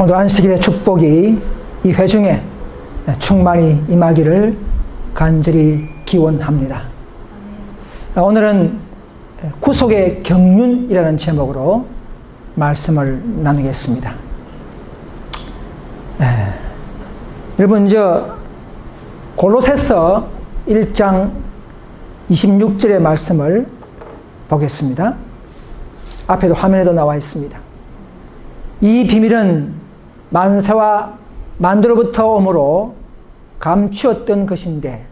오늘 안식일의 축복이 이 회중에 충만히 임하기를 간절히 기원합니다. 오늘은 구속의 경륜이라는 제목으로 말씀을 나누겠습니다. 여러분, 골로새서 1장 26절의 말씀을 보겠습니다. 앞에도 화면에도 나와 있습니다. 이 비밀은 만세와 만주로부터 오므로 감추었던 것인데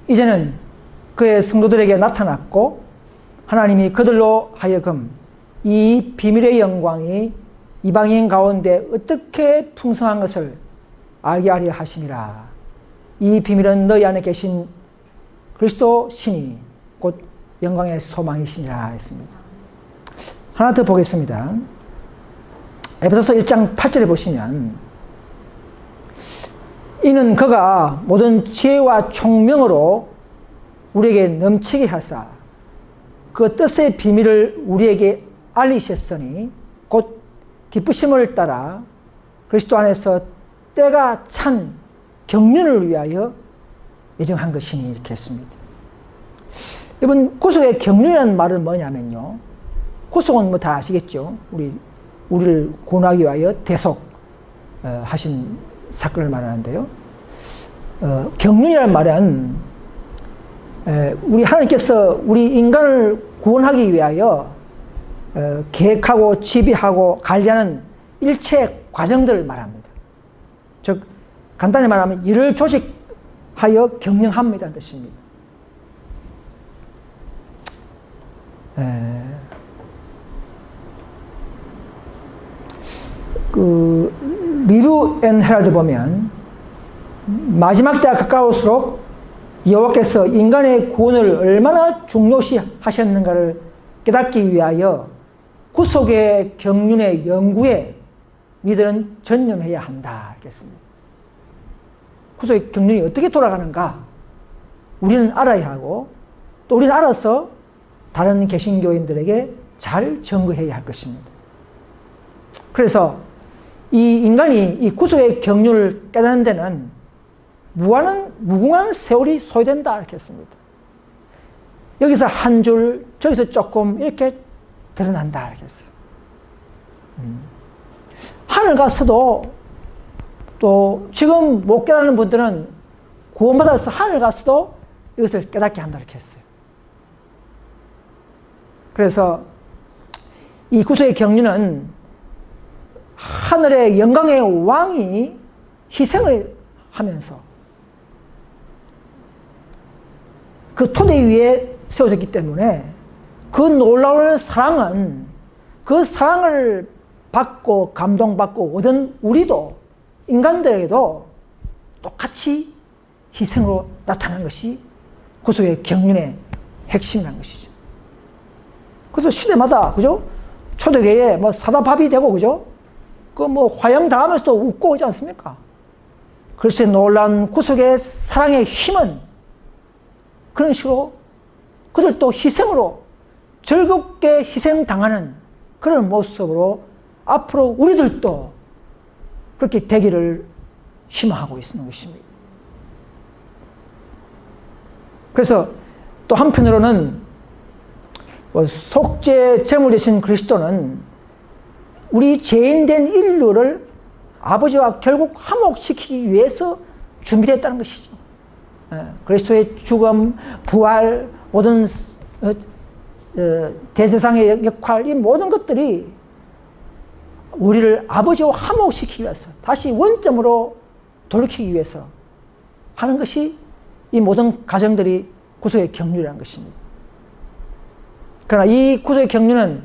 이제는 그의 성도들에게 나타났고 하나님이 그들로 하여금 이 비밀의 영광이 이방인 가운데 어떻게 풍성한 것을 알게 하려 하심이라. 이 비밀은 너희 안에 계신 그리스도 신이 곧 영광의 소망이시니라 했습니다. 하나 더 보겠습니다. 에베소서 1장 8절에 보시면 이는 그가 모든 지혜와 총명으로 우리에게 넘치게 하사 그 뜻의 비밀을 우리에게 알리셨으니 곧 기쁘심을 따라 그리스도 안에서 때가 찬 경륜을 위하여 예정한 것이니 이렇게 했습니다. 여러분, 구속의 경륜이라는 말은 뭐냐면요, 구속은 뭐 다 아시겠죠. 우리를 구원하기 위하여 대속 하신 사건을 말하는데요. 경륜이라는 말은 우리 하나님께서 우리 인간을 구원하기 위하여 계획하고 지휘하고 관리하는 일체 과정들을 말합니다. 즉 간단히 말하면 일을 조직하여 경영합니다는 뜻입니다. 리뷰 앤 헤럴드 보면 마지막 때가 가까울수록 여호와께서 인간의 구원을 얼마나 중요시 하셨는가를 깨닫기 위하여 구속의 경륜의 연구에 우리들은 전념해야 한다 했습니다. 구속의 경륜이 어떻게 돌아가는가 우리는 알아야 하고 또 우리는 알아서 다른 개신교인들에게 잘 전거해야 할 것입니다. 그래서 이 인간이 이 구속의 경륜을 깨닫는 데는 무궁한 세월이 소요된다 이렇게 했습니다. 여기서 한 줄, 저기서 조금 이렇게 드러난다 이렇게 했어요. 하늘 가서도 또 지금 못 깨닫는 분들은 구원받아서 하늘 가서도 이것을 깨닫게 한다 이렇게 했어요. 그래서 이 구속의 경륜은 하늘의 영광의 왕이 희생을 하면서 그 토대 위에 세워졌기 때문에 그 놀라운 사랑은 그 사랑을 받고 감동받고 얻은 우리도 인간들에게도 똑같이 희생으로 나타나는 것이 구속의 경륜의 핵심이라는 것이죠. 그래서 시대마다 그죠? 초대교회에 뭐 사다밥이 되고 그죠? 그 뭐 화형 당하면서도 웃고 오지 않습니까? 그리스도의 놀라운 구속의 사랑의 힘은 그런 식으로 그들도 희생으로 즐겁게 희생당하는 그런 모습으로 앞으로 우리들도 그렇게 되기를 희망하고 있는 것입니다. 그래서 또 한편으로는 속죄 제물 되신 그리스도는 우리 죄인된 인류를 아버지와 결국 화목시키기 위해서 준비됐다는 것이죠. 그리스도의 죽음, 부활, 모든 대세상의 역할, 이 모든 것들이 우리를 아버지와 화목시키기 위해서 다시 원점으로 돌이키기 위해서 하는 것이 이 모든 과정들이 구속의 경륜이라는 것입니다. 그러나 이 구속의 경륜은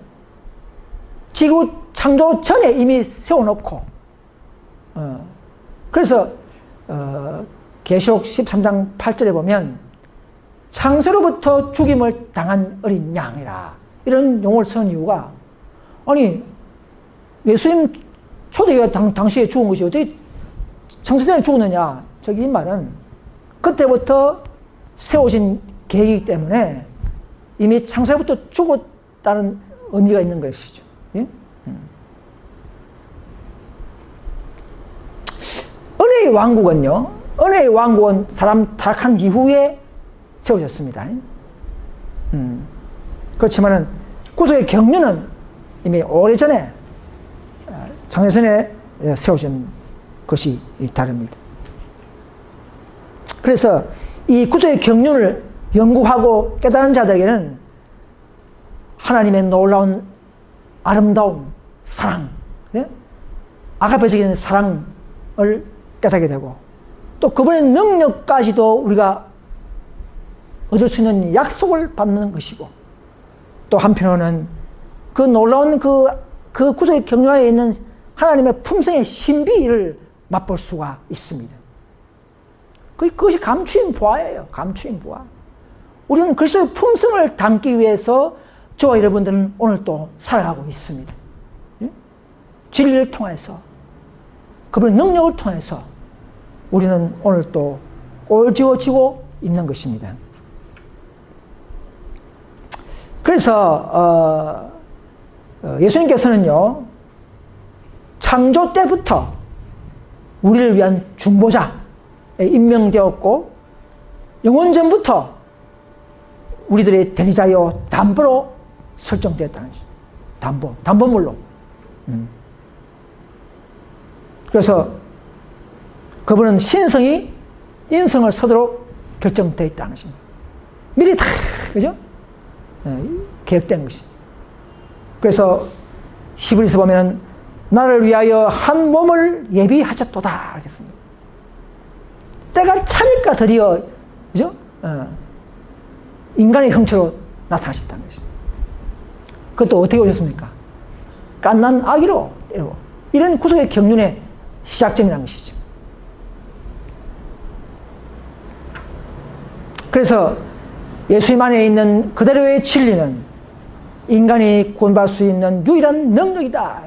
지구 창조 전에 이미 세워놓고 그래서 계시록 13장 8절에 보면 창세로부터 죽임을 당한 어린 양이라 이런 용어를 쓰는 이유가 아니 예수님 초대교회 당시에 죽은 것이 어떻게 창세 전에 죽었느냐 저기 이 말은 그때부터 세워진 계획이기 때문에 이미 창세부터 죽었다는 의미가 있는 것이죠. 예? 은혜의 왕국은요, 은혜의 왕국은 사람 타락한 이후에 세워졌습니다. 그렇지만은 구속의 경륜은 이미 오래전에 장래전에 세워진 것이 다릅니다. 그래서 이 구속의 경륜을 연구하고 깨달은 자들에게는 하나님의 놀라운 아름다움, 사랑, 아가페적인 사랑을 깨닫게 되고 또 그분의 능력까지도 우리가 얻을 수 있는 약속을 받는 것이고 또 한편으로는 그 놀라운 그 구속의 경륜에 있는 하나님의 품성의 신비를 맛볼 수가 있습니다. 그것이 감추인 보화예요. 감추인 보화. 우리는 그리스도의 품성을 담기 위해서 저와 여러분들은 오늘 또 살아가고 있습니다. 진리를 통해서 그분의 능력을 통해서 우리는 오늘 또 꼴지어지고 있는 것입니다. 그래서 예수님께서는요, 창조 때부터 우리를 위한 중보자에 임명되었고 영원전부터 우리들의 대리자요 담보로 설정되었다는 것이죠. 담보물로. 그래서 그분은 신성이 인성을 서도록 결정되어 있다는 것입니다. 미리 다, 그죠? 계획된 것이. 그래서 히브리서 보면 나를 위하여 한 몸을 예비하셨도다 하겠습니다. 때가 차니까 드디어, 그죠? 인간의 형체로 나타나셨다는 것이. 그것도 어떻게 오셨습니까? 갓난 아기로 이런 구속의 경륜의 시작점이라는 것이죠. 그래서 예수님 안에 있는 그대로의 진리는 인간이 구원받을 수 있는 유일한 능력이다.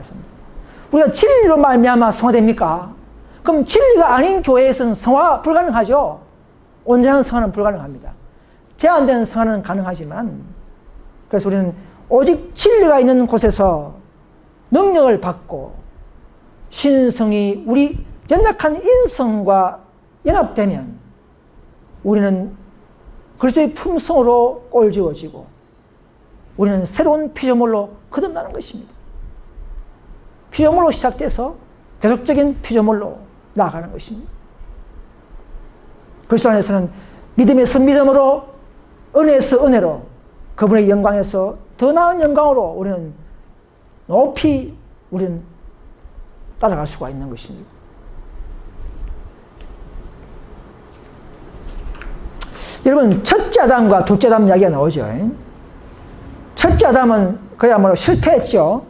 우리가 진리로 말미암아 성화됩니까? 그럼 진리가 아닌 교회에서는 성화 불가능하죠. 온전한 성화는 불가능합니다. 제한된 성화는 가능하지만, 그래서 우리는 오직 진리가 있는 곳에서 능력을 받고 신성이 우리 연약한 인성과 연합되면 우리는 그리스도의 품성으로 꼴지어지고 우리는 새로운 피조물로 거듭나는 것입니다. 피조물로 시작돼서 계속적인 피조물로 나아가는 것입니다. 그리스도 안에서는 믿음에서 믿음으로, 은혜에서 은혜로, 그분의 영광에서 더 나은 영광으로 우리는 높이 우리는 따라갈 수가 있는 것입니다. 여러분, 첫째 아담과 둘째 아담 이야기가 나오죠. 첫째 아담은 그야말로 실패했죠.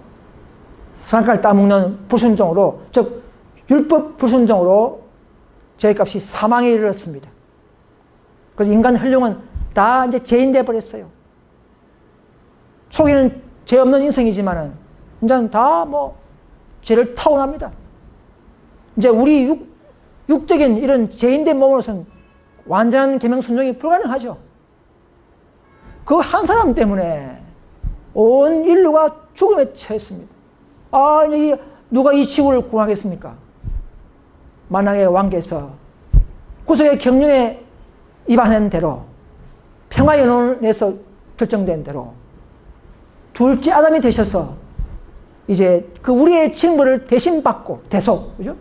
선악과를 따먹는 불순종으로, 즉 율법 불순종으로 죄값이 사망에 이르렀습니다. 그래서 인간 혈령은 다 이제 죄인돼 버렸어요. 초기는 죄 없는 인생이지만은 이제는 다 죄를 타고납니다. 이제 우리 육적인 이런 죄인된 몸으로서는 완전한 계명 순종이 불가능하죠. 그 한 사람 때문에 온 인류가 죽음에 처했습니다. 누가 이 지구를 구원하겠습니까? 만왕의 왕께서 구속의 경륜에 입안한 대로, 평화연원에서 결정된 대로 둘째 아담이 되셔서 이제 그 우리의 징벌을 대신 받고, 대속, 그죠?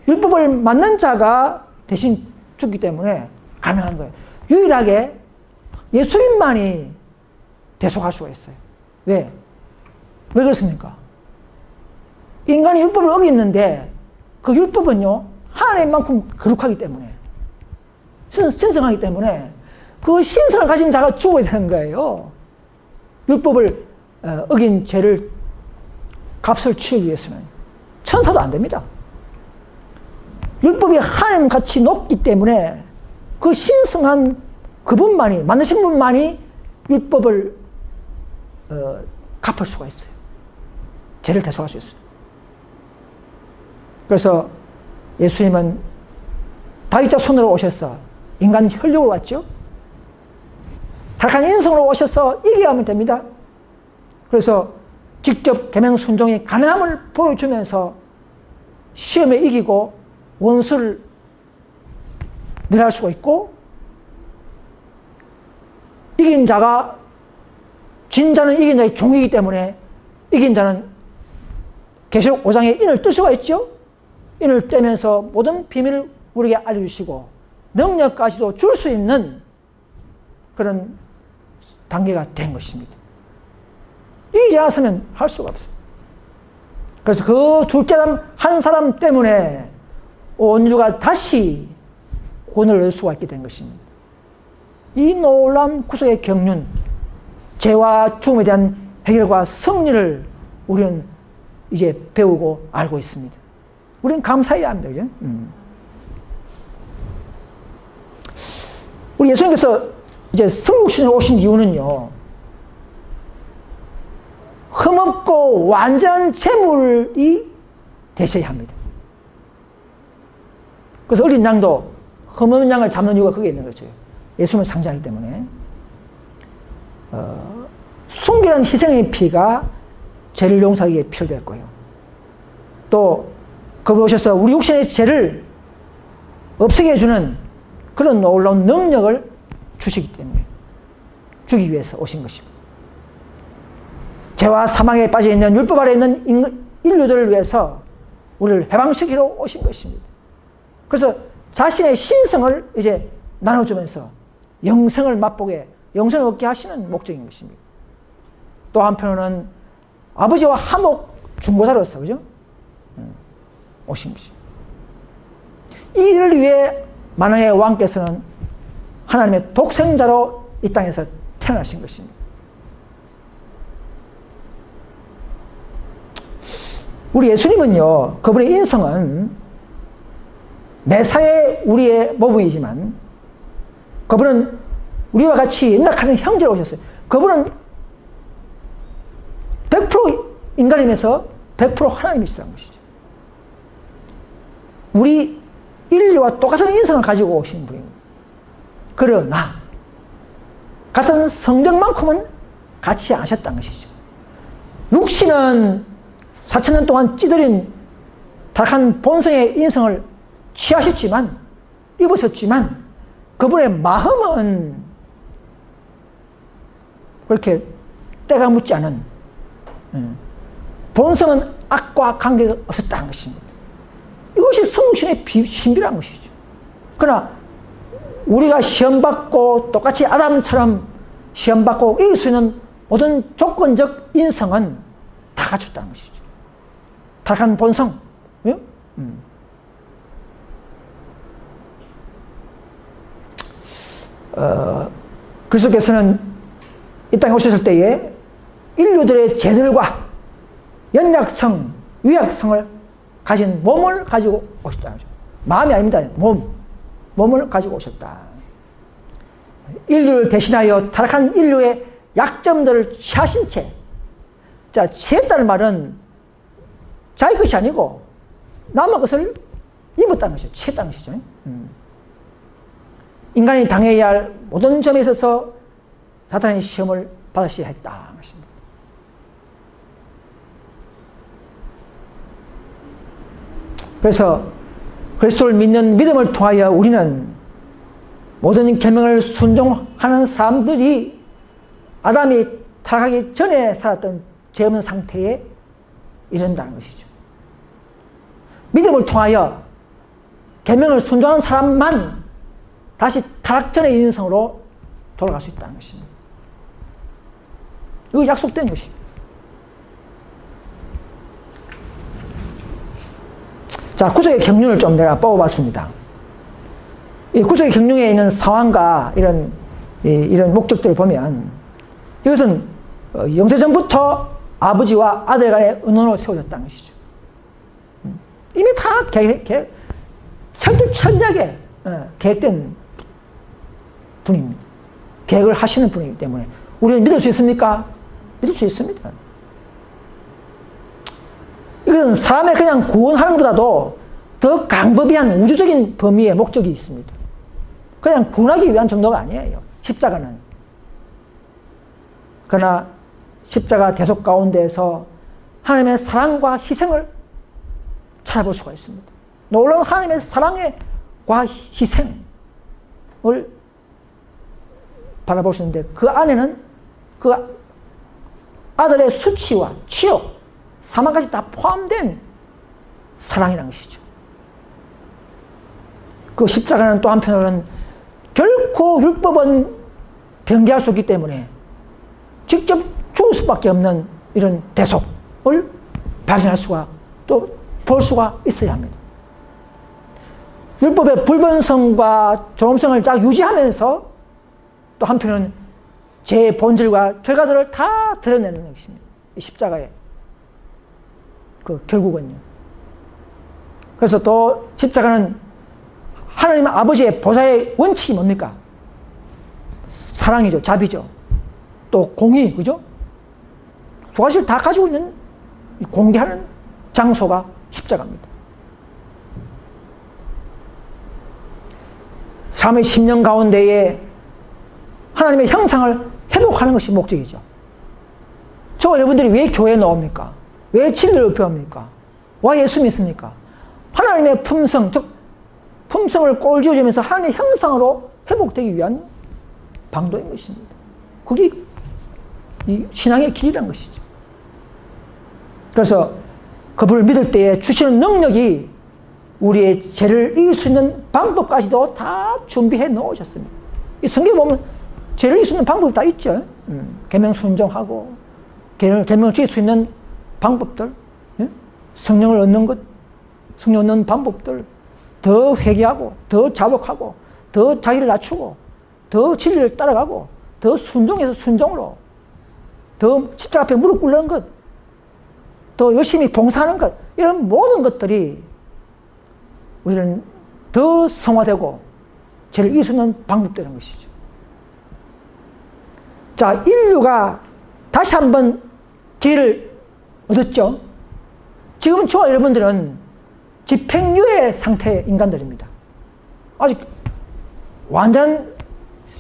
율법을 맞는 자가 대신 죽기 때문에 가능한 거예요. 유일하게 예수님만이 대속할 수가 있어요. 왜 그렇습니까? 인간이 율법을 어겼는데 그 율법은요, 하나님만큼 거룩하기 때문에, 신성하기 때문에 그 신성을 가진 자가 죽어야 되는 거예요. 율법을 어긴 죄를 값을 치우기 위해서는 천사도 안 됩니다. 율법이 하나님같이 높기 때문에 그 신성한 그분만이, 만드신 분만이 율법을 갚을 수가 있어요. 죄를 대속할 수 있어요. 그래서 예수님은 다윗자 손으로 오셔서 인간 혈육으로 왔죠. 타락한 인성으로 오셔서 이기게 하면 됩니다. 그래서 직접 계명 순종이 가능함을 보여주면서 시험에 이기고 원수를 멸할 수가 있고, 이긴 자가, 진 자는 이긴 자의 종이기 때문에 이긴 자는 계시록 5장에 인을 뜰 수가 있죠. 인을 떼면서 모든 비밀을 우리에게 알려주시고 능력까지도 줄 수 있는 그런 단계가 된 것입니다. 이기지 않았으면 할 수가 없어요. 그래서 그 둘째 사람 한 사람 때문에 온 인류가 다시 구원을 얻을 수가 있게 된 것입니다. 이 놀라운 구속의 경륜, 죄와 죽음에 대한 해결과 승리를 우리는 이제 배우고 알고 있습니다. 우리는 감사해야 합니다. 그죠? 우리 예수님께서 이제 성육신으로 오신 이유는요, 흠없고 완전한 제물이 되셔야 합니다. 그래서 어린 양도 흠없는 양을 잡는 이유가 거기에 있는 거죠. 예수님을 상징하기 때문에. 순결한 희생의 피가 죄를 용서하기에 위해 필요됐고요. 또 그분이 오셔서 우리 육신의 죄를 없애게 해주는 그런 놀라운 능력을 주시기 때문에, 주기 위해서 오신 것입니다. 죄와 사망에 빠져있는 율법 아래 있는 인류들을 위해서 우리를 해방시키러 오신 것입니다. 그래서 자신의 신성을 이제 나눠주면서 영생을 맛보게, 영생을 얻게 하시는 목적인 것입니다. 또 한편으로는 아버지와 화목 중보자로서, 그죠? 오신 것입니다. 이 일을 위해 만왕의 왕께서는 하나님의 독생자로 이 땅에서 태어나신 것입니다. 우리 예수님은요, 그분의 인성은 매사에 우리의 모범이지만 그분은 우리와 같이 연약한 형제로 오셨어요. 그분은 100% 인간이면서 100% 하나님이시라는 것이죠. 우리 인류와 똑같은 인성을 가지고 오신 분입니다. 그러나 같은 성격만큼은 같이 하셨다는 것이죠. 육신은 4,000년 동안 찌들인 타락한 본성의 인성을 취하셨지만, 입으셨지만 그분의 마음은 그렇게 때가 묻지 않은, 본성은 악과 관계가 없었다는 것입니다. 이것이 성육신의 신비라는 것이죠. 그러나 우리가 시험받고 똑같이 아담처럼 시험받고 이길 수 있는 모든 조건적 인성은 다 갖췄다는 것이죠. 타락한 본성. 예? 그리스도께서는 이 땅에 오셨을 때에 인류들의 죄들과 연약성, 위약성을 가진 몸을 가지고 오셨다. 마음이 아닙니다. 몸을 가지고 오셨다. 인류를 대신하여 타락한 인류의 약점들을 취하신 채, 자, 취했다는 말은 자기 것이 아니고 남의 것을 입었다는 것이죠. 취했다는 것이죠. 인간이 당해야 할 모든 점에 있어서 사탄의 시험을 받으셔야 했다. 그래서 그리스도를 믿는 믿음을 통하여 우리는 모든 계명을 순종하는 사람들이 아담이 타락하기 전에 살았던 죄 없는 상태에 이른다는 것이죠. 믿음을 통하여 계명을 순종하는 사람만 다시 타락 전의 인성으로 돌아갈 수 있다는 것입니다. 이거 약속된 것입니다. 자, 구속의 경륜을 좀 내가 뽑아봤습니다. 이 구속의 경륜에 있는 상황과 이런 목적들을 보면 이것은 영세전부터 아버지와 아들 간의 언론으로 세워졌다는 것이죠. 이미 다 철두철미하게 계획된 분입니다. 계획을 하시는 분이기 때문에 우리는 믿을 수 있습니까? 믿을 수 있습니다. 이건 사람의 그냥 구원하는 것보다도 더 강법이한 우주적인 범위의 목적이 있습니다. 그냥 구원하기 위한 정도가 아니에요. 십자가는. 그러나 십자가 대속 가운데에서 하나님의 사랑과 희생을 찾아볼 수가 있습니다. 놀라운 하나님의 사랑과 희생을 바라볼 수 있는데 그 안에는 그 아들의 수치와 치욕, 사망까지 다 포함된 사랑이라는 것이죠. 그 십자가는 또 한편으로는 결코 율법은 변개할 수 없기 때문에 직접 죽을 수밖에 없는 이런 대속을 발견할 수가 또 볼 수가 있어야 합니다. 율법의 불변성과 존엄성을 쫙 유지하면서 또 한편은 죄의 본질과 결과들을 다 드러내는 것입니다. 이 십자가의 그 결국은요. 그래서 또 십자가는 하나님 아버지의 보좌의 원칙이 뭡니까? 사랑이죠. 자비죠. 또 공의, 그죠? 두 가지를 다 가지고 있는 공개하는 장소가 십자가입니다. 삶의 심령 가운데에 하나님의 형상을 회복하는 것이 목적이죠. 저와 여러분들이 왜 교회에 나옵니까? 왜 진리를 배웁니까? 왜 예수 믿습니까? 하나님의 품성, 즉 품성을 꼴지어주면서 하나님의 형상으로 회복되기 위한 방도인 것입니다. 그게 이 신앙의 길이라는 것이죠. 그래서 그분을 믿을 때에 주시는 능력이 우리의 죄를 이길 수 있는 방법까지도 다 준비해 놓으셨습니다. 이 성경에 보면 죄를 이길 수 있는 방법이 다 있죠. 계명 순종하고 계명을 지킬 수 있는 방법들, 성령을 얻는 것, 성령 얻는 방법들, 더 회개하고 더 자복하고 더 자기를 낮추고 더 진리를 따라가고 더 순종해서 순종으로 더 십자가 앞에 무릎 꿇는 것, 더 열심히 봉사하는 것, 이런 모든 것들이 우리는 더 성화되고 죄를 이길 수 있는 방법들인 것이죠. 자, 인류가 다시 한번 기회를 얻었죠. 지금 저와 여러분들은 집행유예 상태의 인간들입니다. 아직 완전한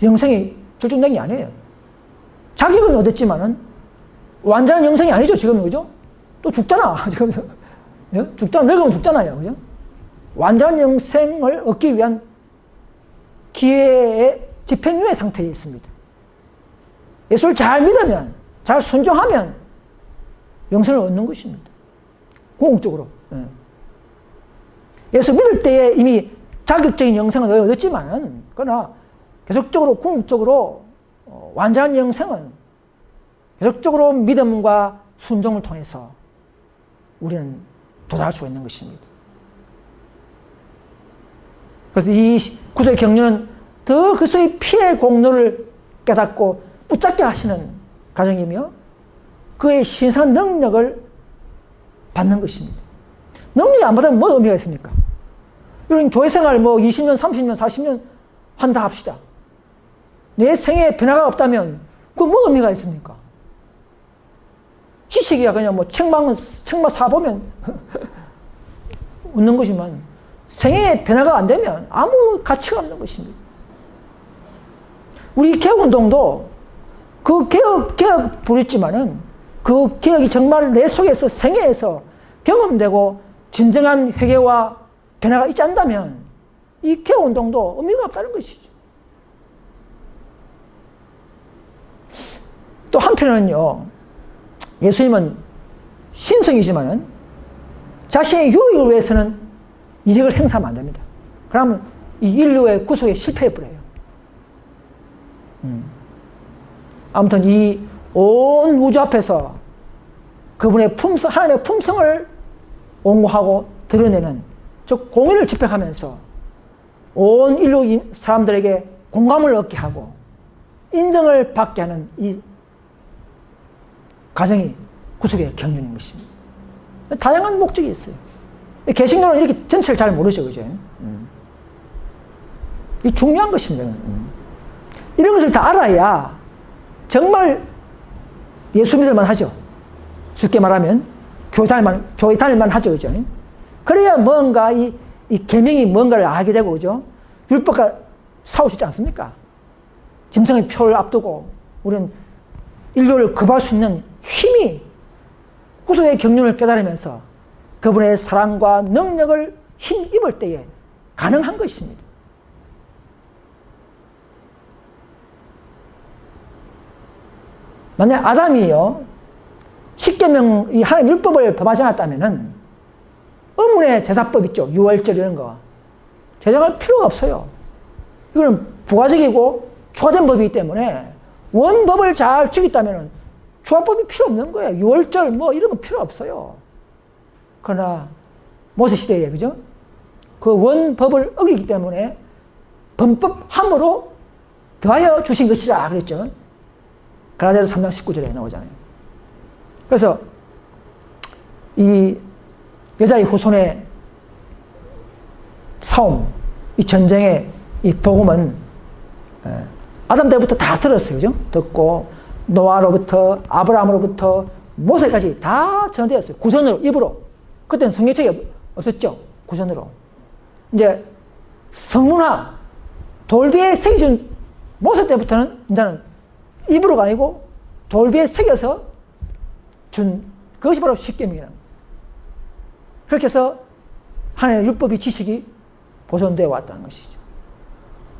영생이 결정된 게 아니에요. 자격은 얻었지만은 완전한 영생이 아니죠, 지금, 그죠? 또 죽잖아, 지금. 죽잖아, 늙으면 죽잖아요, 그죠? 완전한 영생을 얻기 위한 기회의 집행유예 상태에 있습니다. 예수를 잘 믿으면, 잘 순종하면 영생을 얻는 것입니다. 궁극적으로. 예수 믿을 때에 이미 자격적인 영생을 얻었지만은, 그러나 계속적으로, 궁극적으로 완전한 영생은 계속적으로 믿음과 순종을 통해서 우리는 도달할 수가 있는 것입니다. 그래서 이 구속의 경륜은 더 그리스도의 피의 공로를 깨닫고 붙잡게 하시는 과정이며 그의 신성한 능력을 받는 것입니다. 능력이 안 받으면 뭐 의미가 있습니까? 이런 교회생활 뭐 20년, 30년, 40년 한다 합시다. 내 생에 변화가 없다면 그 뭐 의미가 있습니까? 지식이야 그냥 뭐 책만 사보면 웃는 것이지만 생애에 변화가 안 되면 아무 가치가 없는 것입니다. 우리 개혁운동도 그 개혁 부렸지만은 그 개혁이 정말 내 속에서 생애에서 경험되고 진정한 회개와 변화가 있지 않다면 이 개혁운동도 의미가 없다는 것이죠. 또 한편은요, 예수님은 신성이지만은 자신의 유익을 위해서는 이익을 행사하면 안 됩니다. 그러면 이 인류의 구속에 실패해버려요. 아무튼 이 온 우주 앞에서 그분의 품성, 하나님의 품성을 옹호하고 드러내는, 즉 공의를 집행하면서 온 인류 사람들에게 공감을 얻게 하고 인정을 받게 하는 이 과정이 구속의 경륜인 것입니다. 다양한 목적이 있어요. 개신교는 이렇게 전체를 잘 모르죠, 그죠? 이 중요한 것입니다. 이런 것을 다 알아야 정말 예수 믿을만 하죠. 쉽게 말하면 교회 다닐만 하죠, 그죠? 그래야 뭔가 이 계명이 뭔가를 알게 되고, 그죠? 율법과 싸울 수 있지 않습니까? 짐승의 표를 앞두고 우리는 인류를 급할 수 있는 힘이 구속의 경륜을 깨달으면서 그분의 사랑과 능력을 힘 입을 때에 가능한 것입니다. 만약 아담이요, 십계명, 이 하나님 율법을 범하지 않았다면은, 의문의 제사법 있죠. 유월절 이런 거. 제정할 필요가 없어요. 이거는 부가적이고 추가된 법이기 때문에 원법을 잘 지켰다면은 추가법이 필요 없는 거예요. 유월절 뭐 이런 거 필요 없어요. 그러나 모세 시대에, 그죠? 그 원법을 어기기 때문에 범법함으로 더하여 주신 것이라 그랬죠. 갈라디아서 3장 19절에 나오잖아요. 그래서 이 여자의 후손의 싸움, 이 전쟁의 이 복음은 아담 때부터 다 들었어요. 그죠? 듣고 노아로부터 아브라함으로부터 모세까지 다 전되었어요. 구전으로, 입으로. 그때는 성경책이 없었죠. 구전으로. 이제 성문화, 돌비에 새겨준 모세 때부터는 이제는 입으로가 아니고 돌비에 새겨서 준 그것이 바로 십계명이라는 거예요. 그렇게 해서 하나님의 율법이 지식이 보존되어 왔다는 것이죠.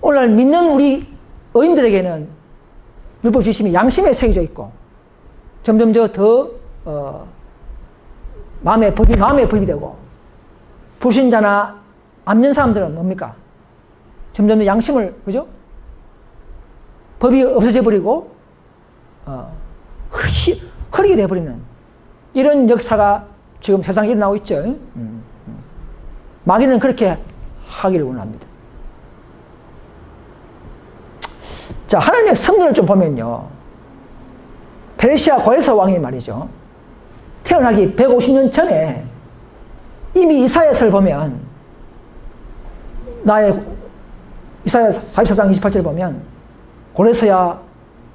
오늘날 믿는 우리 의인들에게는 율법 지식이 양심에 새겨져 있고 점점 더 마음의 법이 되고, 불신자나 암년 사람들은 뭡니까? 점점 더 양심을, 그죠? 법이 없어져 버리고 흐리게 돼버리는 이런 역사가 지금 세상에 일어나고 있죠. 마귀는 그렇게 하기를 원합니다. 자, 하나님의 섭리를 좀 보면요, 페르시아 고레스 왕이 말이죠, 태어나기 150년 전에 이미 이사야서를 보면, 이사야 44장 28절 보면, 고레스야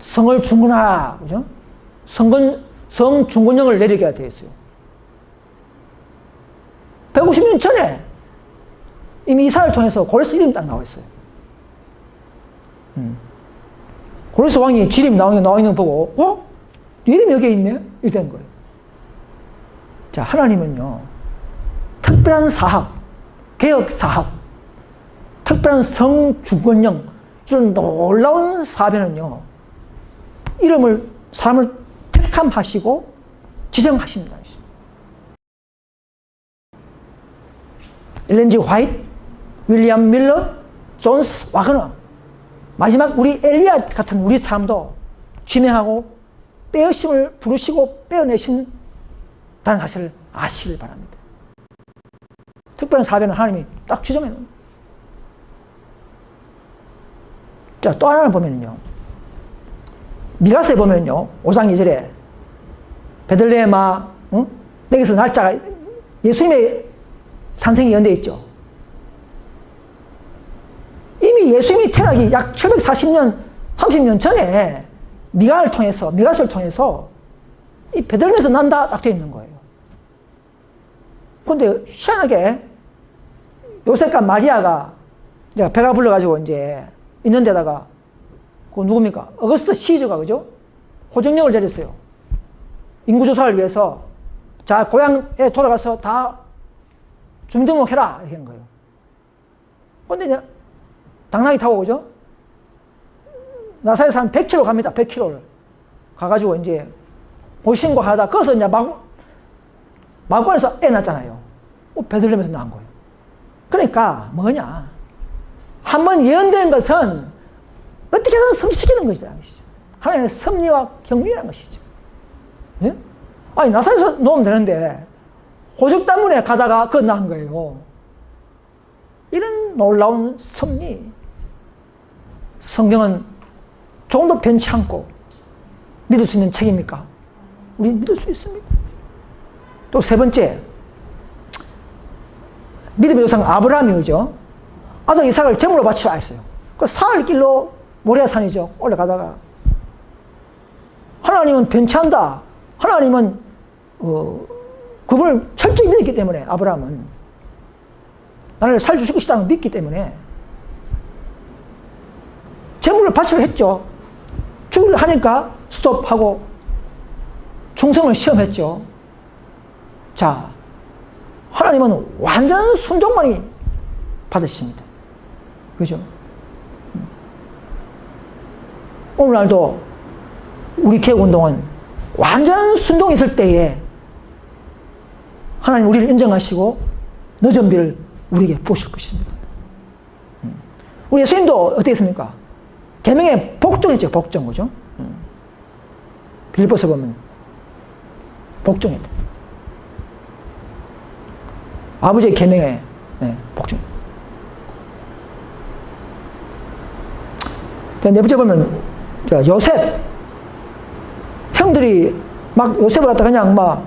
성을 중건하라, 그죠? 성 중건령을 내리게 되어 있어요. 150년 전에 이미 이사야를 통해서 고레스 이름이 딱 나와 있어요. 고레스 왕이 지름 나와 있는 거 보고, 네 이름이 여기에 있네? 이렇게 된 거예요. 자, 하나님은요, 특별한 사학, 개혁 사학, 특별한 성중건령, 이런 놀라운 사변은요, 사람을 택함하시고 지정하십니다. 엘렌 G 화이트, 윌리엄 밀러, 존스 와그너, 마지막 우리 엘리야 같은 우리 사람도 지명하고 빼어심을 부르시고 빼어내신다는 사실을 아시길 바랍니다. 특별한 사변은 하나님이 딱 지정해 놓은. 자, 또 하나를 보면요, 미가서에 보면요, 5장 2절에 베들레헴아, 내게서 날짜가 예수님의 탄생이 연대해 있죠. 이미 예수님이 태어나기 약 740년, 30년 전에 미가서를 통해서 이 베들레헴에서 난다 딱 되어 있는 거예요. 그런데 희한하게 요셉과 마리아가 이제 배가 불러가지고 이제 있는 데다가, 그 누굽니까? 어거스트 시저가, 그죠? 호정령을 내렸어요. 인구조사를 위해서. 자, 고향에 돌아가서 다 주민등록해라. 이렇게 한 거예요. 근데 이제 당나귀 타고, 그죠? 나사렛에서 한 100km 갑니다. 100km를. 가가지고 이제 보신고 하다, 거기서 이제 마구간에서 애 낳았잖아요. 베들레헴에서 낳은 거예요. 그러니까 뭐냐? 한번 예언된 것은 어떻게 해서 성취시키는 것이다. 하나님의 섭리와 경륜이라는 것이죠. 예? 아니, 나사렛에서 놓으면 되는데 호적단문에 가다가 그거 낳은 거예요. 이런 놀라운 섭리. 성경은 조금 더 변치 않고 믿을 수 있는 책입니까? 우리 믿을 수 있습니다. 또 세 번째, 믿음의 조상 아브라함이, 그죠? 아들 이삭을 제물로 바치라 했어요. 그 사흘 길로 모리아산이죠. 올라가다가 하나님은 변치한다. 하나님은 그분을 철저히 믿었기 때문에, 아브라함은 나를 살주실 것이라는 걸 믿기 때문에 제물을 바치려 했죠. 죽으려 하니까 스톱하고 충성을 시험했죠. 자, 하나님은 완전한 순종만이 받으십니다. 그죠? 오늘날도 우리 개혁운동은 완전한 순종이 있을 때에 하나님 우리를 인정하시고 늦은 비를 우리에게 부으실 것입니다. 우리 예수님도 어떻게 했습니까? 계명의 복종이죠. 복종. 그죠? 빌립보서 보면 복종이다. 아버지의 계명에 복종. 네 번째 보면 요셉 형들이 막 요셉을 갖다 그냥 막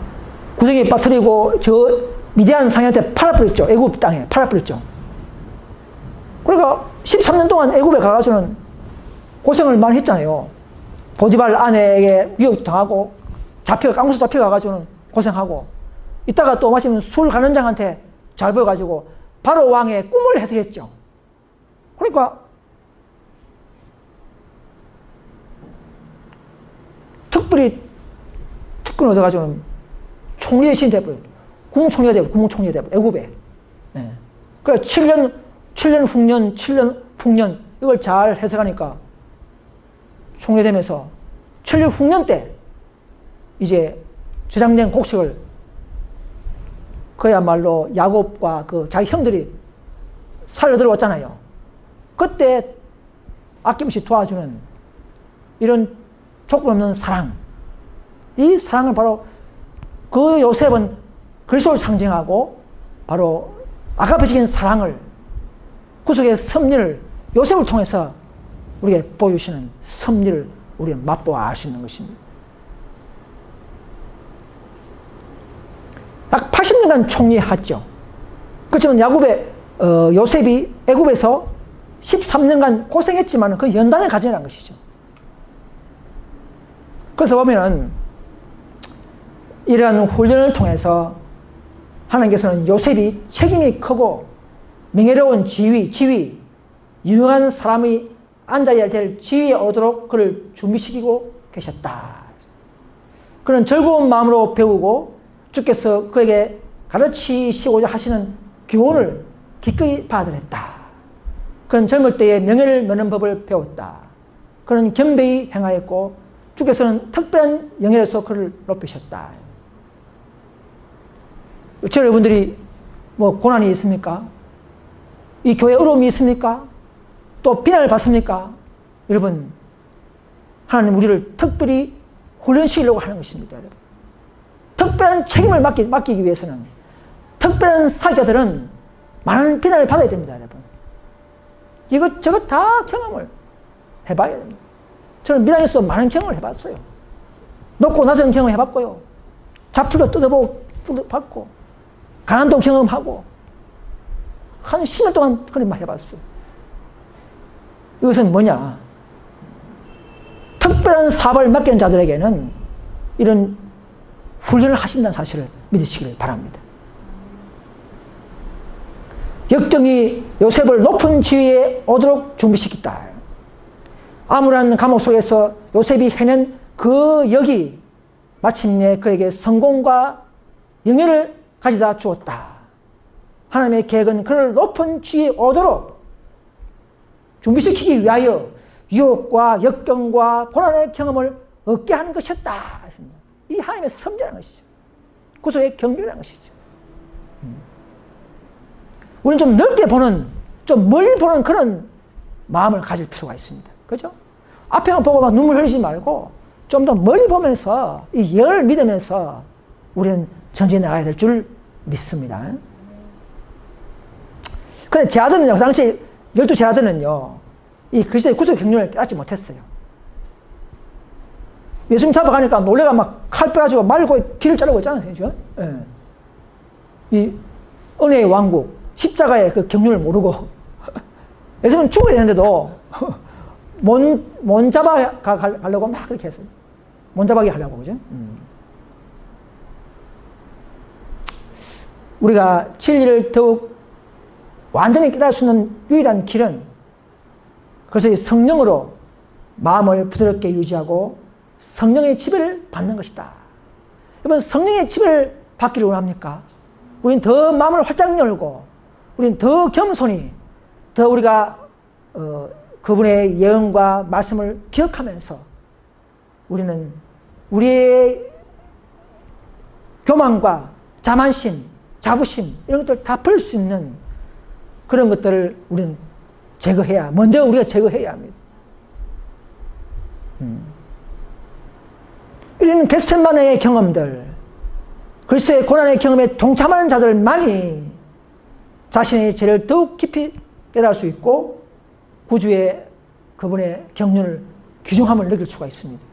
구덩이에 빠뜨리고 저 미디안 상인한테 팔아버렸죠. 애굽 땅에 팔아버렸죠. 그러니까 13년 동안 애굽에 가가지고는 고생을 많이 했잖아요. 보디발 아내에게 위협당하고 깡무서 잡혀가가지고는 고생하고 이따가 또 마침 술 가는 장한테 잘 보여가지고 바로 왕의 꿈을 해석했죠. 그러니까 특별히 특권을 얻어가지고는 총리의 신이 되버려요. 국무총리가 되고 국무총리가 되고 애굽에. 네. 그러니까 7년 흉년, 7년 풍년 이걸 잘 해석하니까 총리 되면서 7년 흉년 때 이제 저장된 곡식을 그야말로 야곱과 그 자기 형들이 살려 들어왔잖아요. 그때 아낌없이 도와주는 이런 조건 없는 사랑. 이 사랑을 바로 그 요셉은 그리스도를 상징하고 바로 아가페적인 사랑을 구속의 섭리를 요셉을 통해서 우리에게 보여주시는 섭리를 우리가 맛보아 알 수 있는 것입니다. 약 80년간 총리했죠. 그렇지만 요셉이 애굽에서 13년간 고생했지만 그 연단의 과정이라는 것이죠. 그래서 보면은 이러한 훈련을 통해서 하나님께서는 요셉이 책임이 크고 명예로운 지위, 유능한 사람이 앉아야 될 지위에 오도록 그를 준비시키고 계셨다. 그는 즐거운 마음으로 배우고 주께서 그에게 가르치시고자 하시는 교훈을 기꺼이 받으랬다. 그는 젊을 때에 명예를 머는 법을 배웠다. 그는 겸비히 행하였고 주께서는 특별한 영예로서 그를 높이셨다. 여러분들이 뭐 고난이 있습니까? 이 교회에 어려움이 있습니까? 또 비난을 받습니까? 여러분, 하나님 우리를 특별히 훈련시키려고 하는 것입니다. 여러분. 특별한 책임을 맡기기 위해서는 특별한 사역자들은 많은 비난을 받아야 됩니다. 여러분. 이것저것 다 경험을 해봐야 됩니다. 저는 밀양에서 많은 경험을 해봤어요. 높고 낮은 경험을 해봤고요. 잡풀도 뜯어봤고 가난도 경험하고 한 10년 동안 그런 해봤어요. 이것은 뭐냐? 특별한 사업을 맡기는 자들에게는 이런 훈련을 하신다는 사실을 믿으시기를 바랍니다. 역경이 요셉을 높은 지위에 오도록 준비시켰다. 암울한 감옥 속에서 요셉이 해낸 그 역이 마침내 그에게 성공과 영예를 가져다 주었다. 하나님의 계획은 그를 높은 지위에 오도록 준비시키기 위하여 유혹과 역경과 고난의 경험을 얻게 하는 것이었다. 이 하나님의 섭리라는 것이죠. 구속의 경륜이라는 것이죠. 우리는 좀 넓게 보는, 좀 멀리 보는 그런 마음을 가질 필요가 있습니다. 그죠? 앞에만 보고 막 눈물 흘리지 말고 좀 더 멀리 보면서 이 예언을 믿으면서 우리는 전진해 나가야 될 줄 믿습니다. 근데 제 아들은요, 그 당시 12제 아들은요, 이 그리스도의 구속 경륜을 깨닫지 못했어요. 예수님 잡아가니까 놀래가 막 칼 빼가지고 말고 길을 자르고 있잖아요, 지금. 예. 이 은혜의 왕국, 십자가의 그 경륜을 모르고 예수님은 죽어야 되는데도 못 잡아가려고 막 그렇게 했어요. 못 잡아게 하려고, 그죠? 우리가 진리를 더욱 완전히 깨달을 수 있는 유일한 길은 그래서 이 성령으로 마음을 부드럽게 유지하고 성령의 지배를 받는 것이다. 여러분, 성령의 지배를 받기를 원합니까? 우린 더 마음을 활짝 열고, 우린 더 겸손히, 더 우리가 그분의 예언과 말씀을 기억하면서 우리는 우리의 교만과 자만심, 자부심 이런 것들 다 버릴 수 있는 그런 것들을 우리는 먼저 우리가 제거해야 합니다. 이런 겟세마네의 경험들, 그리스도의 고난의 경험에 동참하는 자들만이 자신의 죄를 더욱 깊이 깨달을 수 있고 구주의 그분의 경륜을 귀중함을 느낄 수가 있습니다.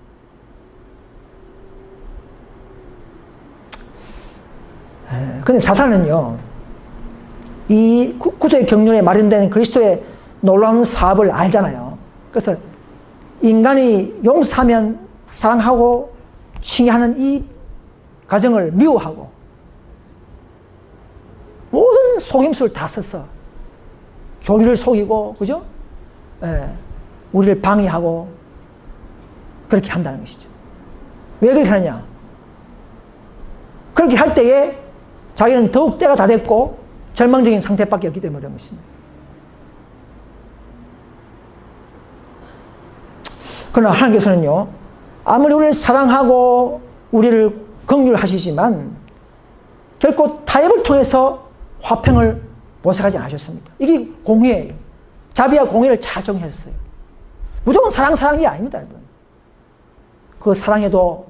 그런데 사탄은요, 이 구주의 경륜에 마련된 그리스도의 놀라운 사업을 알잖아요. 그래서 인간이 용서하면 사랑하고 칭의하는 이 가정을 미워하고 모든 속임수를 다 써서 교리를 속이고, 그죠? 우리를 방해하고 그렇게 한다는 것이죠. 왜 그렇게 하느냐? 그렇게 할 때에 자기는 더욱 때가 다 됐고 절망적인 상태밖에 없기 때문에 그런 것입니다. 그러나 하나님께서는요, 아무리 우리를 사랑하고 우리를 긍휼하시지만 결코 타협을 통해서 화평을 모색하지 않으셨습니다. 이게 공의예요. 자비와 공의를 잘 정의하셨어요. 무조건 사랑이 아닙니다, 여러분. 그 사랑에도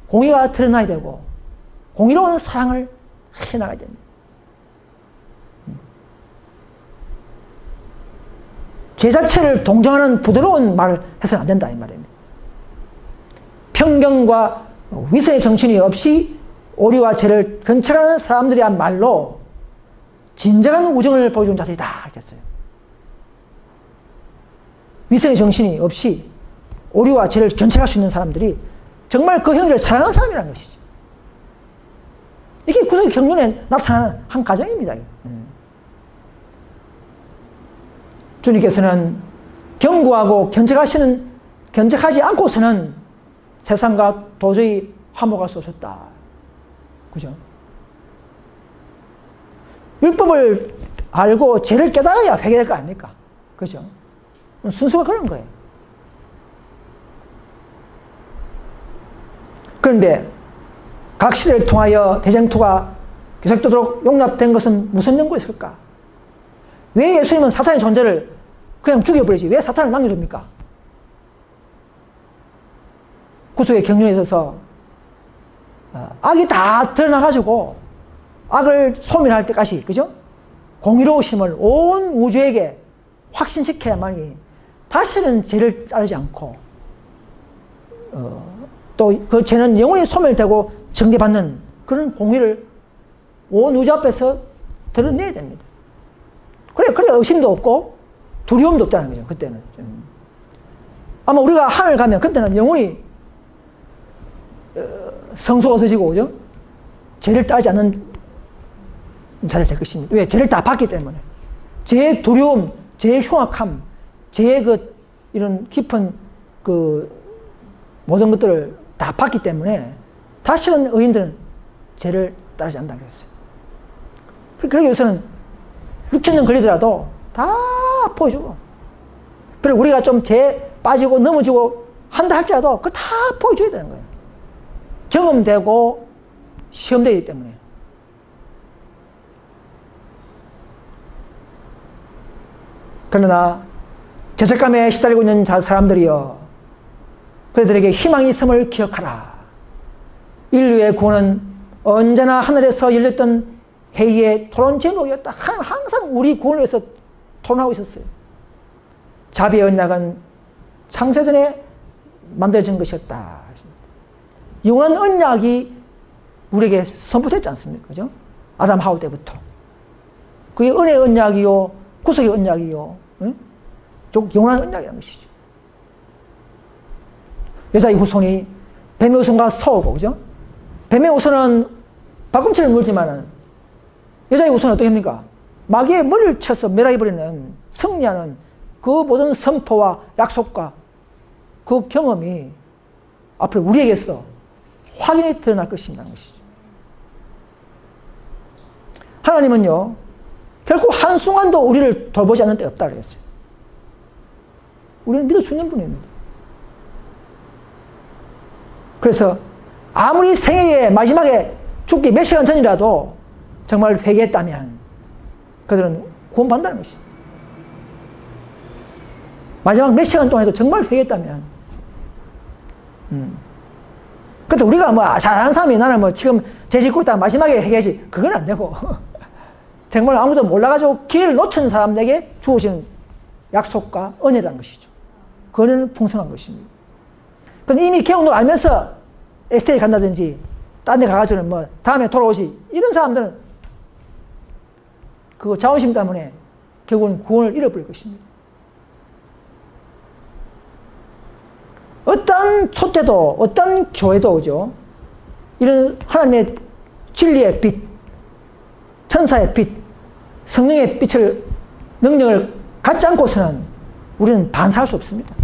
공의가 드러나야 되고 공의로운 사랑을 해나가야 됩니다. 죄 자체를 동정하는 부드러운 말을 해서는 안 된다 이 말입니다. 편견과 위선의 정신이 없이 오리와 죄를 근처하는 사람들이야말로 진정한 우정을 보여주는 자들이다 이랬어요. 위선의 정신이 없이 오리와 죄를 견책할 수 있는 사람들이 정말 그 형제를 사랑하는 사람이라는 것이죠. 이게 구속의 경륜에 나타나는 한 가정입니다. 주님께서는 경고하고 견책하지 않고서는 세상과 도저히 화목할 수 없었다. 그죠? 율법을 알고 죄를 깨달아야 회개될 거 아닙니까? 그죠? 순수가 그런 거예요. 그런데 각 시대를 통하여 대쟁투가 계속되도록 용납된 것은 무슨 연구가 있을까? 왜 예수님은 사탄의 존재를 그냥 죽여버리지 왜 사탄을 남겨줍니까? 구속의 경륜에 있어서 악이 다 드러나가지고 악을 소멸할 때까지, 그죠? 공의로우심을 온 우주에게 확신시켜야만이 다시는 죄를 따르지 않고 또 그 죄는 영원히 소멸되고 정죄받는 그런 공의를 온 우주 앞에서 드러내야 됩니다. 그래 의심도 없고 두려움도 없다는 거죠. 그때는 아마 우리가 하늘 가면 그때는 영원히 성소가 없어지고, 그죠? 죄를 따르지 않는 자리가 될 것입니다. 왜? 죄를 다 봤기 때문에. 죄의 두려움, 죄의 흉악함, 죄의 이런 깊은 모든 것들을 다 봤기 때문에 다시는 의인들은 죄를 따르지 않는다고 했어요. 그러기 위해서는 6,000년 걸리더라도 다 보여주고, 그리고 우리가 좀 죄 빠지고 넘어지고 한다 할지라도 그거 다 보여줘야 되는 거예요. 경험되고 시험되기 때문에. 그러나 죄책감에 시달리고 있는 사람들이여, 그들에게 희망이 있음을 기억하라. 인류의 구원은 언제나 하늘에서 열렸던 회의의 토론 제목이었다. 항상 우리 구원을 위해서 토론하고 있었어요. 자비의 언약은 창세전에 만들어진 것이었다. 영원한 언약이 우리에게 선포됐지 않습니까? 그죠? 아담 하우 때부터. 그게 은혜의 언약이요, 구속의 언약이요, 응? 영원한 언약이라는 것이죠. 여자의 후손이 뱀의 후손과 싸우고, 그죠? 뱀의 후손은 발꿈치를 물지만은 여자의 후손은 어떻게 합니까? 마귀의 머리를 쳐서 멸하해버리는, 승리하는 그 모든 선포와 약속과 그 경험이 앞으로 우리에게서 확연히 드러날 것이라는 것이죠. 하나님은요, 결코 한순간도 우리를 돌보지 않는 데 없다 그랬어요. 우리는 믿어 주는 분입니다. 그래서 아무리 생애의 마지막에 죽기 몇 시간 전이라도 정말 회개했다면 그들은 구원받는다는 것이죠. 마지막 몇 시간 동안에도 정말 회개했다면. 그래서 우리가 뭐 잘하는 사람이 나는 뭐 지금 죄 짓고 있다 마지막에 회개하지. 그건 안 되고. 정말 아무도 몰라가지고 기회를 놓친 사람에게 주어지는 약속과 은혜라는 것이죠. 그 은혜는 풍성한 것입니다. 근데 이미 개운을 알면서 에스테이 간다든지 딴 데 가가지고는 뭐 다음에 돌아오지. 이런 사람들은 그 자존심 때문에 결국은 구원을 잃어버릴 것입니다. 어떤 촛대도 어떤 교회도 오죠. 이런 하나님의 진리의 빛, 천사의 빛, 성령의 빛을 능력을 갖지 않고서는 우리는 반사할 수 없습니다.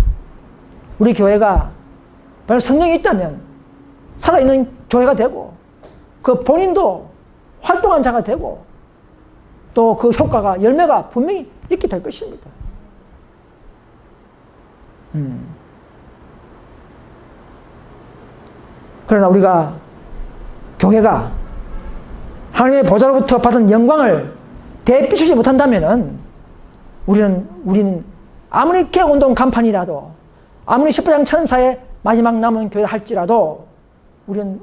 우리 교회가 바로 성령이 있다면 살아있는 교회가 되고 그 본인도 활동한 자가 되고 또 그 효과가 열매가 분명히 있게 될 것입니다. 그러나 우리가 교회가 하나님의 보좌로부터 받은 영광을 대비추지 못한다면은 우리는 아무리 개운동 간판이라도 아무리 십부장 천사의 마지막 남은 교회를 할지라도 우리는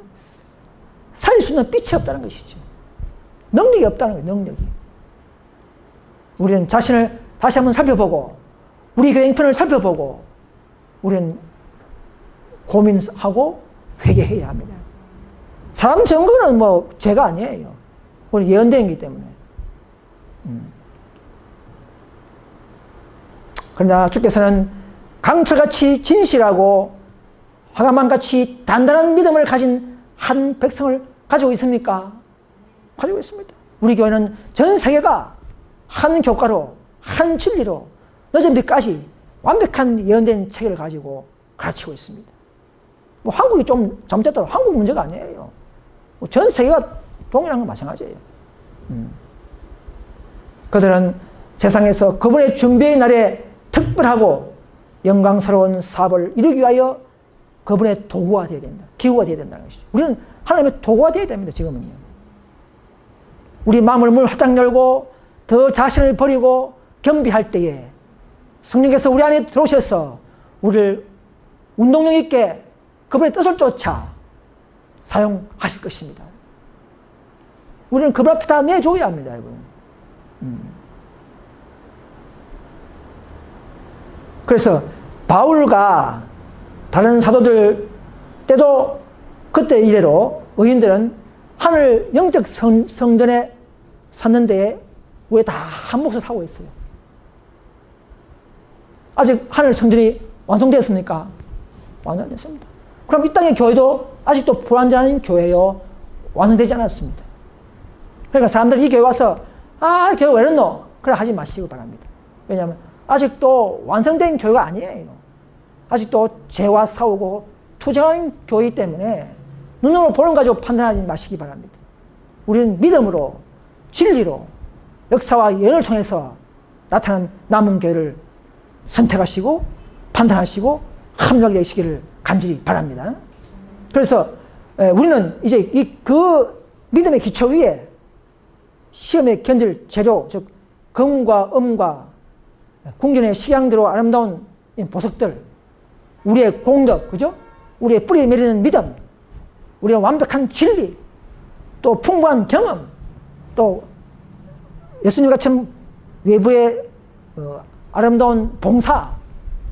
살릴 수 있는 빛이 없다는 것이죠. 능력이 없다는 거예요. 능력이. 우리는 자신을 다시 한번 살펴보고 우리 교회 형편을 살펴보고 우리는 고민하고 회개해야 합니다. 사람 증거는 뭐 죄가 아니에요. 우리 예언된 거기 때문에. 그러나 주께서는 강철같이 진실하고 화가만같이 단단한 믿음을 가진 한 백성을 가지고 있습니까? 가지고 있습니다. 우리 교회는 전 세계가 한 교과로 한 진리로 늦은 빛까지 완벽한 예언된 체계를 가지고 가르치고 있습니다. 뭐 한국이 좀 잘못됐다고 한국 문제가 아니에요. 뭐 전 세계가 동일한 건 마찬가지예요. 그들은 세상에서 그분의 준비의 날에 특별하고 영광스러운 사업을 이루기 위하여 그분의 도구가 되어야 된다. 기구가 되어야 된다는 것이죠. 우리는 하나님의 도구가 되어야 됩니다. 지금은요. 우리 마음을 문 활짝 열고 더 자신을 버리고 겸비할 때에 성령께서 우리 안에 들어오셔서 우리를 운동력 있게 그분의 뜻을 쫓아 사용하실 것입니다. 우리는 그분 앞에 다 내줘야 합니다, 여러분. 그래서 바울과 다른 사도들 때도 그때 이래로 의인들은 하늘 영적 성전에 샀는데 왜 다 한 몫을 하고 있어요? 아직 하늘 성전이 완성됐습니까? 완성 안 됐습니다. 그럼 이 땅의 교회도 아직도 불완전한 교회요. 완성되지 않았습니다. 그러니까 사람들이 이 교회 와서 교회 왜 이랬노? 그래 하지 마시기 바랍니다. 왜냐하면 아직도 완성된 교회가 아니에요. 아직도 죄와 싸우고 투쟁하는 교회이기 때문에 눈으로 보는 거 가지고 판단하지 마시기 바랍니다. 우리는 믿음으로 진리로 역사와 예언을 통해서 나타난 남은 교회를 선택하시고 판단하시고 합력이 되시기를 간절히 바랍니다. 그래서 우리는 이제 그 믿음의 기초 위에 시험에 견딜 재료, 즉 금과 음과 궁전의 식양대로 아름다운 보석들, 우리의 공덕, 그죠? 우리의 뿌리 내리는 믿음, 우리의 완벽한 진리, 또 풍부한 경험, 또 예수님 같은 외부의 아름다운 봉사,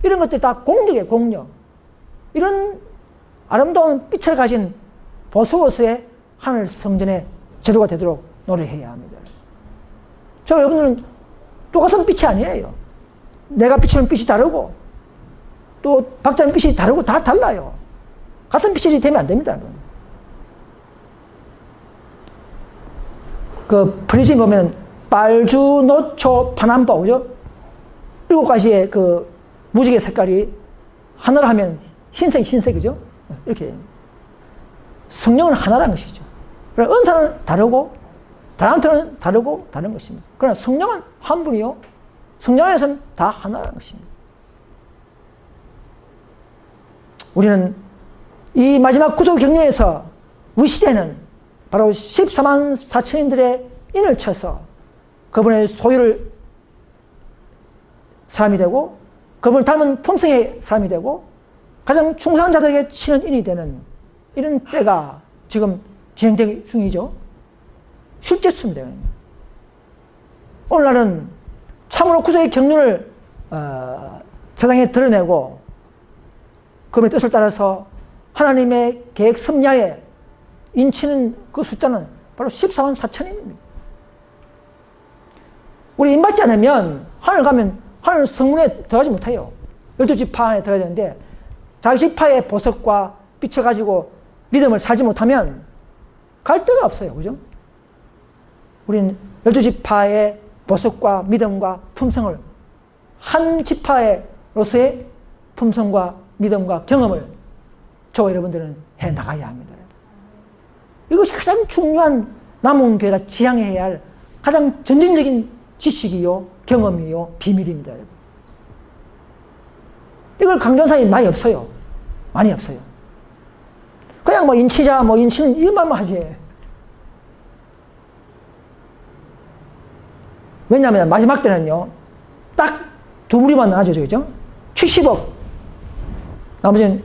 이런 것들이 다 공력이에요, 공력. 이런 아름다운 빛을 가진 보석옷의 하늘 성전의 재료가 되도록 노력해야 합니다. 저 여러분은 똑같은 빛이 아니에요. 내가 비추는 빛이 다르고 또 박자는 빛이 다르고 다 달라요. 같은 빛이 되면 안 됩니다. 그 프리즘 보면 빨주, 노초, 파남보, 그죠? 7가지의 그 무지개 색깔이 하나로 하면 흰색, 그죠? 이렇게. 성령은 하나라는 것이죠. 은사는 다르고 달란트는 다르고 다른 것입니다. 그러나 성령은 한 분이요. 성령 안에서는 다 하나라는 것입니다. 우리는 이 마지막 구속 경륜에서 우리 시대는 바로 14만 4천인들의 인을 쳐서 그분의 소유를 사람이 되고 그분을 닮은 품성의 사람이 되고 가장 충성한 자들에게 치는 인이 되는 이런 때가 지금 진행되기 중이죠. 실제 수입니다. 오늘날은 참으로 구속의 경륜을 세상에 드러내고 그분의 뜻을 따라서 하나님의 계획 섭야에 인치는 그 숫자는 바로 14만 4천입니다. 우리 인받지 않으면 하늘 가면 하늘 성문에 들어가지 못해요. 12지파 안에 들어가야 되는데 자기 지파의 보석과 비춰가지고 믿음을 살지 못하면 갈 데가 없어요. 그죠? 우리는 12지파의 보석과 믿음과 품성을 한 지파로서의 품성과 믿음과 경험을 저와 여러분들은 해 나가야 합니다. 이것이 가장 중요한 남은 교회가 지향해야 할 가장 전진적인 지식이요, 경험이요, 비밀입니다. 여러분. 이걸 강조한 사람이 많이 없어요. 많이 없어요. 그냥 뭐 인치자, 뭐 인치는 이것만 하지. 왜냐하면 마지막 때는요, 딱 두 무리만 나눠져, 그죠? 70억. 나머지는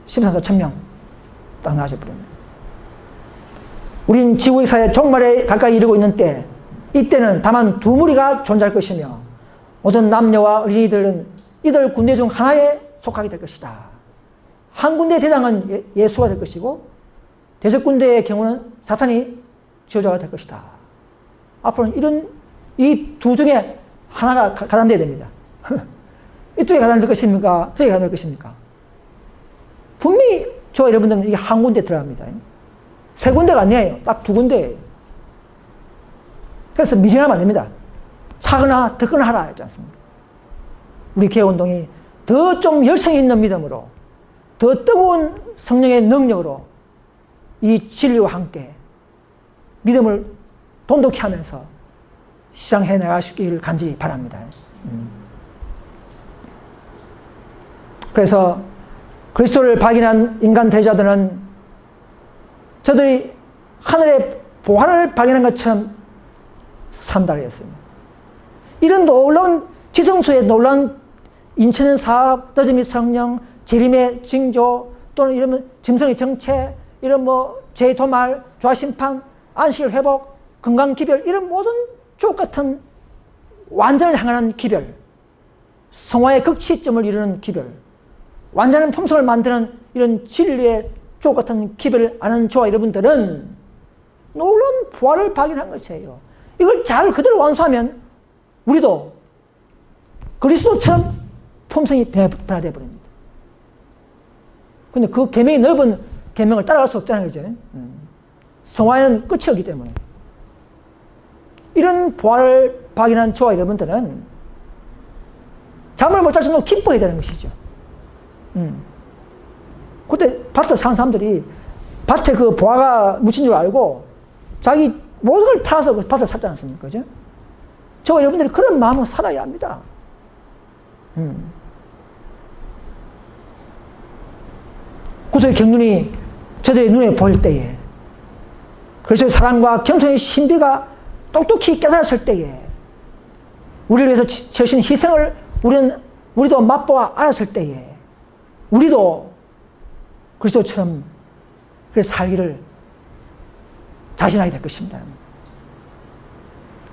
14만 4천 명. 딱 나눠져 버립니다. 우린 지구의 사회 종말에 가까이 이르고 있는 때, 이때는 다만 두 무리가 존재할 것이며, 모든 남녀와 어린이들은 이들 군대 중 하나에 속하게 될 것이다. 한 군대의 대장은 예수가 될 것이고, 대적 군대의 경우는 사탄이 지도자가 될 것이다. 앞으로는 이 두 중에 하나가 가담돼야 됩니다. 이쪽에 가담될 것입니까? 저쪽에 가담될 것입니까? 분명히 저와 여러분들은 이게 한 군데 들어갑니다. 세 군데가 아니에요. 딱 두 군데예요. 그래서 미진하면 안 됩니다. 차거나 듣거나 하라 했지 않습니까? 우리 개혁운동이 더 좀 열성이 있는 믿음으로, 더 뜨거운 성령의 능력으로 이 진리와 함께 믿음을 돈독히 하면서 시장해 나가시기를 간절히 바랍니다. 그래서 그리스도를 발견한 인간 대자들은 저들이 하늘의 보화를 발견한 것처럼 산다고 했습니다. 이런 놀라운 지성소의 놀라운 인치는 사업, 더즈미 성령, 재림의 징조, 또는 이러면 짐승의 정체, 이런 뭐 재도말, 조화심판, 안식일 회복, 건강기별, 이런 모든 쪽 같은 완전을 향하는 기별, 성화의 극치점을 이루는 기별, 완전한 품성을 만드는 이런 진리의 쪽 같은 기별을 아는 저와 여러분들은 놀라운 부활을 발견한 것이에요. 이걸 잘 그대로 완수하면 우리도 그리스도처럼 품성이 변화되어 버립니다. 근데 그 계명이 넓은 계명을 따라갈 수 없잖아요. 그죠? 성화에는 끝이 없기 때문에. 이런 부활을 발견한 저와 여러분들은 잠을 못 잘 정도로 기뻐해야 되는 것이죠. 그때 밭을 사는 사람들이 밭에 그 보화가 묻힌 줄 알고 자기 모든 걸 팔아서 그 밭을 샀지 않습니까? 그죠? 저와 여러분들이 그런 마음으로 살아야 합니다. 구속의 경륜이 저들의 눈에 보일 때에, 그리스도의 사랑과 겸손의 신비가 똑똑히 깨달았을 때에, 우리를 위해서 지으신 희생을 우리도 맛보아 알았을 때에, 우리도 그리스도처럼 살기를 자신하게 될 것입니다.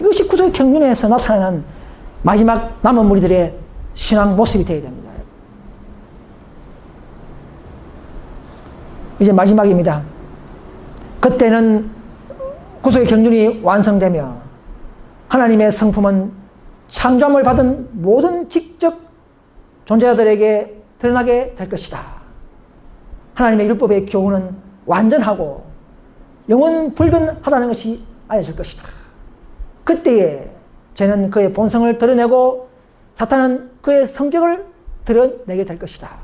이것이 구속의 경륜에서 나타나는 마지막 남은 무리들의 신앙 모습이 되어야 됩니다. 이제 마지막입니다. 그때는 구속의 경륜이 완성되며 하나님의 성품은 창조함을 받은 모든 직접 존재자들에게 드러나게 될 것이다. 하나님의 율법의 교훈은 완전하고 영원 불변하다는 것이 알려질 것이다. 그때에 죄는 그의 본성을 드러내고 사탄은 그의 성격을 드러내게 될 것이다.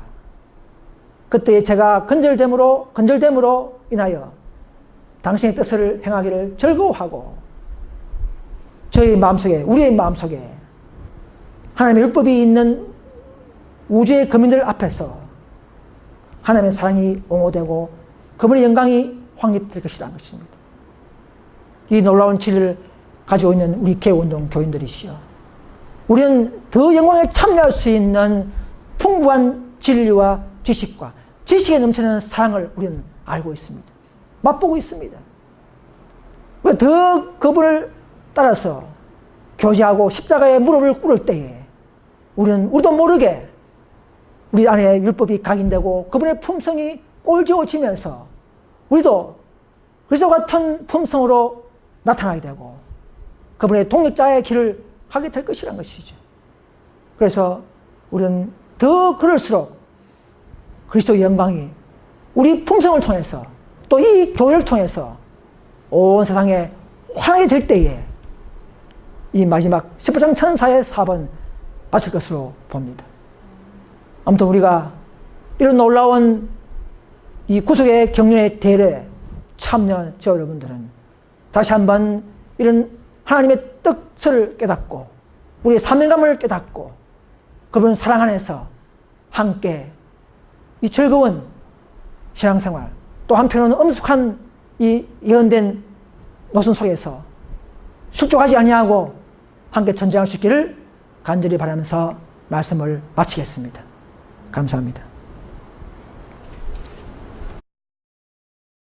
그때에 죄가 건절됨으로 인하여 당신의 뜻을 행하기를 즐거워하고 저희 마음속에, 우리의 마음속에 하나님의 율법이 있는 우주의 거민들 앞에서 하나님의 사랑이 옹호되고 그분의 영광이 확립될 것이라는 것입니다. 이 놀라운 진리를 가지고 있는 우리 개운동 교인들이시여, 우리는 더 영광에 참여할 수 있는 풍부한 진리와 지식과 지식에 넘치는 사랑을 우리는 알고 있습니다. 맛보고 있습니다. 우리가 더 그분을 따라서 교제하고 십자가에 무릎을 꿇을 때에 우리는 우리도 모르게 우리 안에 율법이 각인되고 그분의 품성이 꼴지어지면서 우리도 그리스도 같은 품성으로 나타나게 되고 그분의 동역자의 길을 하게 될 것이란 것이죠. 그래서 우리는 더 그럴수록 그리스도의 영광이 우리 품성을 통해서 또 이 교회를 통해서 온 세상에 환하게 될 때에 이 마지막 10장 천사의 사번 마칠 것으로 봅니다. 아무튼 우리가 이런 놀라운 이 구속의 경륜의 대회에 참여한 저 여러분들은 다시 한번 이런 하나님의 뜻을 깨닫고 우리의 사명감을 깨닫고 그분을 사랑 안에서 함께 이 즐거운 신앙생활 또 한편으로는 엄숙한 이 예언된 노선 속에서 실족하지 아니하고 함께 전쟁할 수 있기를 간절히 바라면서 말씀을 마치겠습니다. 감사합니다.